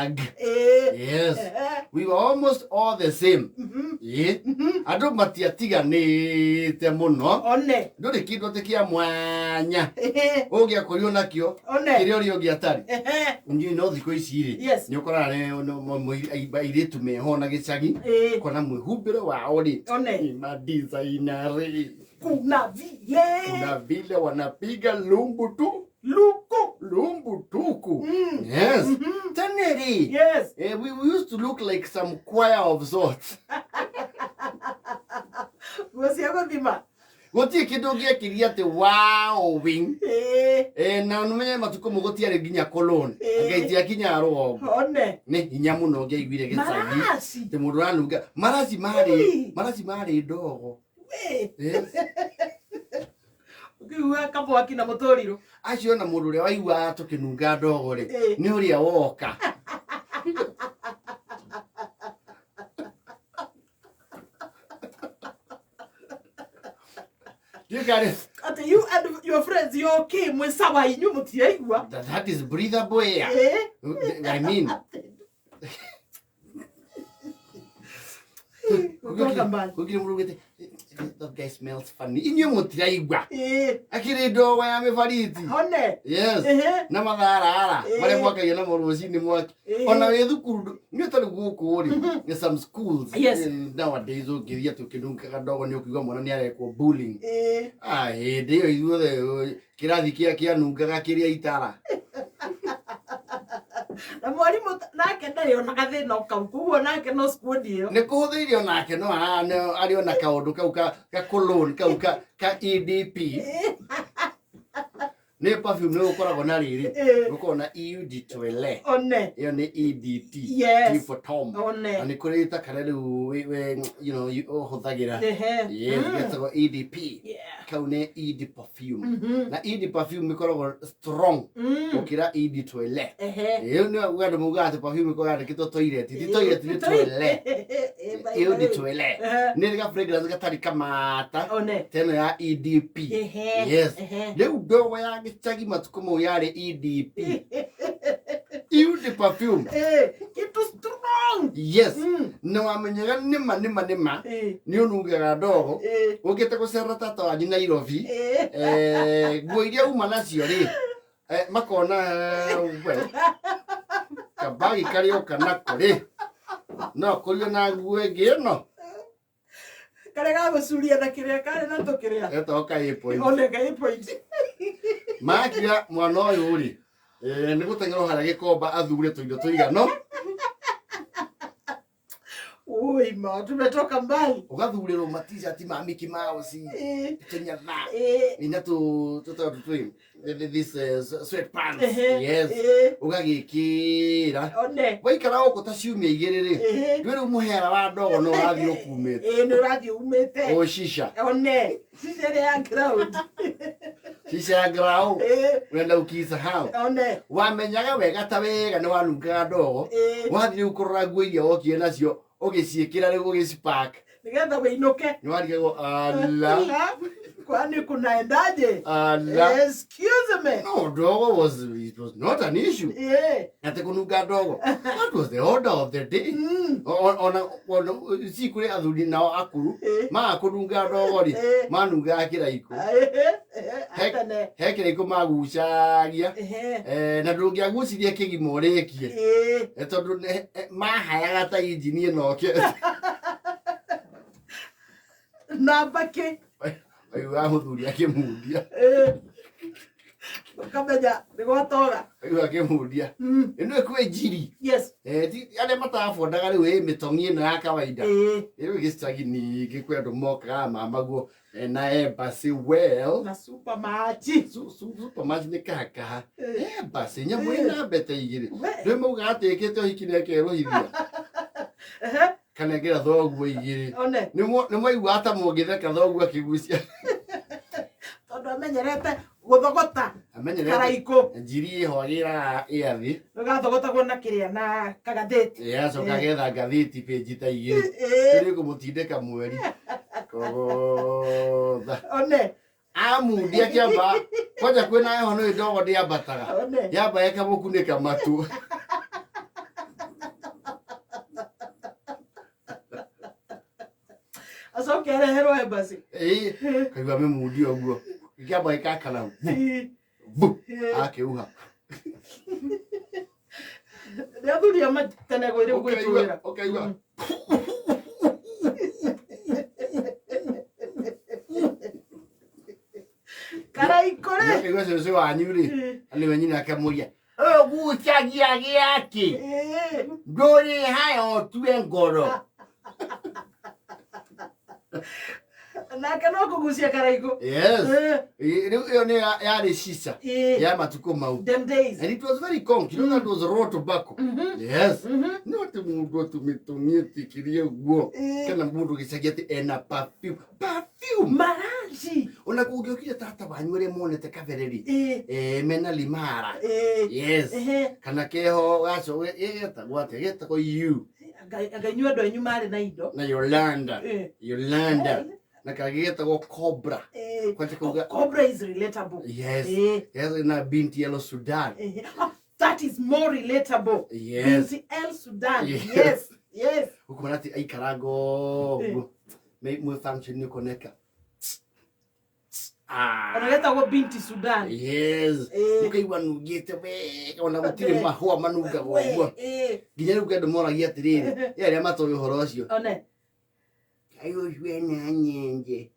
bag. Yes. We were almost all the same. Yeah. Ando matiatiganite muno. One. Nduri kindu tikia mwanya. Ogia kurio nakio. Kirio rio giatari. You know thiko ici ri. Ni ukora iritu meho na gicagi. Kona mwihumbire wao ri. Ni madesigner ri. Kuna vile wanapiga lumbu tu. Lumbu tuku. Yes. Tene. Yes. We used to look like some choir of sorts. Gosiago bima. Gotie kindu giekiria ati wow wing. Na numenye matuko mugotiare ginya cologne. Agaitia kinya ro. One. Ne hinya muno ngeiguire gicagi. Te mundu ranuga maraci mari ndogo. Yes. Ukiwa kapo akina motoriro. Acio na mundu ria waigua tukinunga ndogo ri. Ni uria woka. You got it. Ate you and your friends, you okay? Mwesawa inyu mutiaigwa. That is breathable air. I mean. That guy smells funny. Inyu mutiaigwa. Akiri ndogo ya mifariti. One. Yes. Na mathara. Mare mwaka yena moruci ni mwaki. Ona we thukuru ni tari guku ri. In some schools. Yes. Nowadays ukiria tukinunga ndogo ni ukigwa mwana ni arekwo bullying. Ndio ithuothe kirathi kianungaga kiria itara. Na mwalimu nake ndari ona gathina ukaukuo nake no school dio. Ni kuhuthirio nake no ari ona kaundu kau ka cologne kau ka EDP. Ne perfume no ukoragwo na riri. Ukoragwo na eau to ele. One. Iyo ni EDT. Yes. For Tom. One. Ani kuri ta kare ru you know you huthagira. Yes, getagwo EDP. Kau ne ED perfume. Na ED perfume ikoragwo strong. Ukira ED to ele. Iyo ni ugandu muga ati perfume ko yari kito toilet. Ti toilet ni to ele. ED to ele. Ni ga fragrance gatari kamata. Teno ya EDP. Yes. Leu dogo ya chagi matukumo yare EDP. ED perfume. Kitu strong. Yes. No amenyaga nima. Ni unungaga ndogo. Ukite gucera tata wa Nairobi. Guo iria uma nacio ri. Makona well. Kabagi kario kana kuri. No kurio na guo ngino. Karega gucuria na kiria kare na tukiria. Etoka point. One ga point. Makia mwana uyu ri. Ni gutengero hara gikomba athure tuindo tuigano. Oi ma tumetoka mbali. Ugathuriro t-shirt ma Mickey Mouse. Kenya na. Ina tu this sweatpants. Yes. Ugagikira. One. Waikara uko ta ciumia igiri ri. Ndwiri muhera wa ndogo no rathi ukumite. No rathi umite. O shisha. One. Shisha ya ground. Shisha ya ground. Wenda ukisa hao. One. Wamenyaga wega ta wega ni wanunga ndogo. Wathi ukurora nguo iria wokie nacio. Ugiciikira rigu ugicipack. Nigetha winuke. Ni warigego ala. Kwani kunaendaje? Ala. Excuse me. No, ndogo was not an issue. Ate kununga ndogo. That was the order of the day. Ona si kuri athuri nao akuru. Ma kununga ndogo ri. Manunga kiraiko. He kiraiko magucagia. Na ndungiaguciria kigimo rikie. Tondu mahayaga ta injini ino ke. Nambake. Ayu ahuthuria kimundia. Kamenya nigotora. Ayu akimundia. Ino ekwe njiri. Yes. Ti ale matafondaga riu mitongi ino ya kawaida. Riu gicagi ni gikwendo moka mamaguo na embassy well. Na supermarket. Supermarket ni kaka. Embassy nyamu ina bete igiri. Riu muga atekete hikine keruhithia. Kana ngira thoguo igiri. Ni mwaigua ata mungitheka thoguo akigucia. Tondu amenyerete guthogota. Karaiko. Njiri ho agira iathi. Nugathogota gona kiria na kagatheti. Coka getha ngathiti page ta igiri. Turi kumutindika mweri. Kogotha. One. Amundia kiamba. Kwaja kwina heho no ndogo ndiambataga. Yamba yakamukunika matu. Acokere hero embassy. Kaigua memudi oguo. Ikiamba ikakana. Bu. Akeuha. Nĩathuria matene gwĩrĩ gwĩtwĩra. Okaigua. Karaikore. Akaigua cũcũ wanyu rĩ. Nĩwe nyina akamuria. Gucagia gĩake. Ndũrĩ hayo tue ngoro. Nake no kũgucia Karaiko. Yes. Iyo nĩ yarĩ shisha. Ya matukũ mau. Them days. And it was very common. You know that was raw tobacco. Yes. Not mũndũ tũmĩtũmie tikirie guo. Kana mũndũ gĩcagia atĩ ena perfume. Perfume. Maraci. Ona kũngĩokire tata wanyu ũrĩa monete kabereri. Mena limara. Yes. Kana keho gaco getagwo atĩa getagwo you. Nganyua andũ anyu marĩ na indo. Na Yolanda. Na kagetagwo cobra. Cobra is relatable. Yes. Yes, na binti yellow Sudan. That is more relatable. Yes. Binti El Sudan. Yes. Ukumana ti aikarago. Mwe function ni koneka. Anagetagwo binti Sudan. Yes. Ukaigua nugite we ona gutire mahua manuga gwo. Nginya rĩu kendo moragia atiriri. Arĩa matoĩ ũhoro ũcio. One. Ayo jwena nyenje.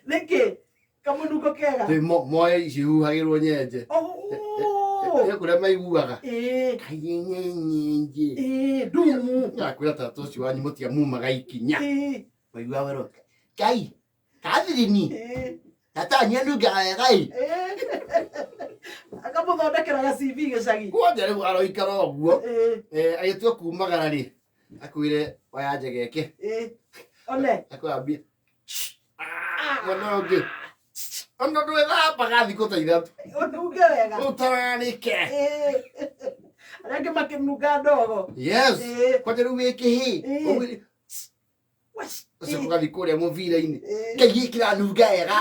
Nĩkĩ? Kamunuko kega. Moe ihuhagĩrwo nyenje. Kũrĩa maiguaga. Kayenye nyenje. Ndumu. Yakwĩra tata ũcio wanyu mũtiamumaga ikinya. Maigua wero. Kai. Kathirini. Tata nyenduga gai. Akamũthondekera CV gĩcagi. Kwanja rĩu aroikara ũguo. Agĩtua kumagara rĩ. Akwĩre wayanje geke. One. Akwambia. Mwana ũngĩ. Ona ndwĩthambaga thikũ ta ithatũ. Ũnunge wega. Ũtaranĩke. Arĩa angĩ makĩnunga ndogo. Yes. Kwanja rĩu wĩkĩhĩ. Ũcio gũgathiĩ kũrĩa mũbira-inĩ. Ngai kĩranunga wega.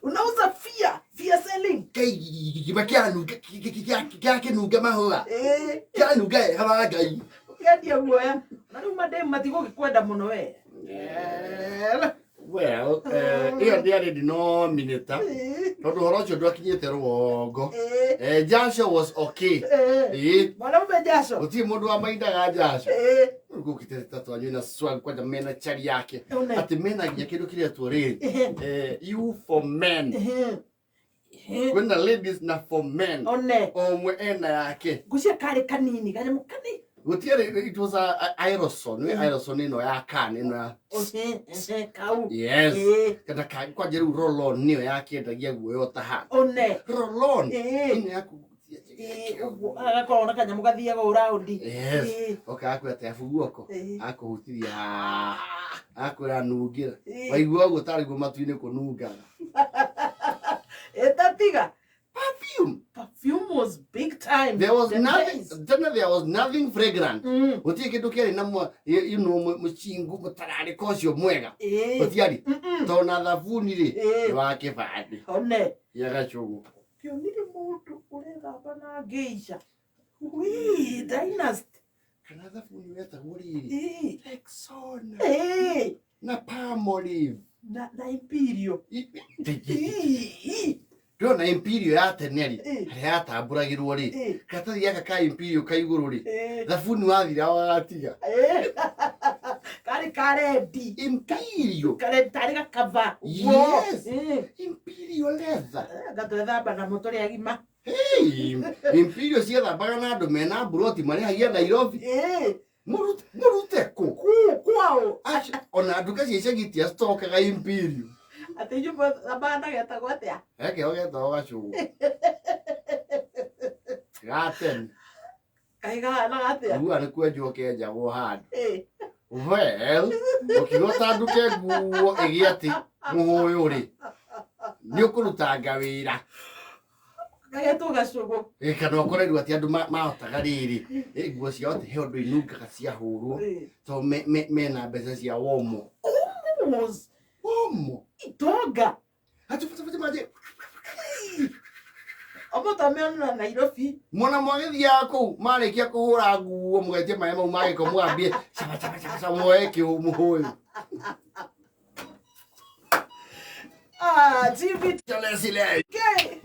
Unauza fear selling. Kĩba kĩanunga mahũa. Kĩanunga wega wa Ngai. Ũkendia guoya. Na rĩu mademu matigũgĩkwenda mũno we. Well, ĩyo ndĩarĩ denominator. Tondũ ũhoro ũcio ndwakinyĩte rũgongo. Jasho was okay. Mwanaume jasho. Gũtirĩ mũndũ wamaindaga jasho. Gũkĩte tatu wanyu na swag kwanja mena chari yake. Atĩ mena nginya kĩndũ kĩretwo rĩrĩ. You for men. Kwĩna ladies na for men. One. Omwe ena yake. Ngucia karĩ kanini kanyamũ kanini. Gũtirĩ, it was a aerosol. Nĩ aerosol ĩno ya can ĩno ya. Kau. Yes. Kana kwanja rĩu roll-on nĩyo yakĩendagia guoya ũtaha. One. Roll-on. Ĩno ya agakorwo na kanyamũ gathiaga ũraundi. Yes. Okakwĩra atĩ abu guoko. Akũhutiria. Akwĩra nungĩra. Waigua ũguo tarĩ guo matu-inĩ kũnungaga. Etatiga. Perfume was big time. There was nothing fragrant. Gũtirĩ kĩndũ kĩarĩ na mũcingu mũtararĩko ũcio mwega. Gũtiarĩ. Tondũ na thabuni rĩ wa kĩbandĩ. One. Yagacũgũ. Kĩonire mũndũ ũrethamba na geisha. Wee, Dynasty. Kana thabuni wetagwo rĩrĩ. Rexona. Na Palmolive. Na Imperial. Ndona Imperial ya teneri. Harĩa yatambũragĩrwo rĩ. Katathi gaka ka Imperial ka igũrũ rĩ. Thabuni wathira wagatiga. Karĩ karedi. Imperial. Karedi tarĩ gakava. Yes. Imperial leather. Gatwethamba na moto rĩa gima. Imperial ciethambaga na andũ mena mburoti marĩhagia Nairobi. Mũrute kũ? Kwao. Ona nduka cia icagi itiacitokaga Imperial. Atĩ nyumba thambaga getagwo atĩa? Keho getagwo gacũgũ. Gatene. Kahana atĩa? Rĩu nĩ kwenjwo kenjagwo handũ. Well, ũkiuga ta nduke nguo ĩgĩe atĩ mũhũyũ rĩ. Nĩ ũkũruta ngawĩra. Gagetwo gacũgũ. Kana ũkoreirwo atĩ andũ mahotaga rĩrĩ. Nguo ciao atĩ he ũndũ inungaga ciahũrwo. Tondũ mena mbeca cia womo. Womo. Itonga. Atupata maji. Omo tameona Nairobi. Mwana mwagithia kuu marikia kuhura nguo mugetie maĩ mau magiko mwambie chapa mweke umuhuyu. TV. Tele sile. Okay.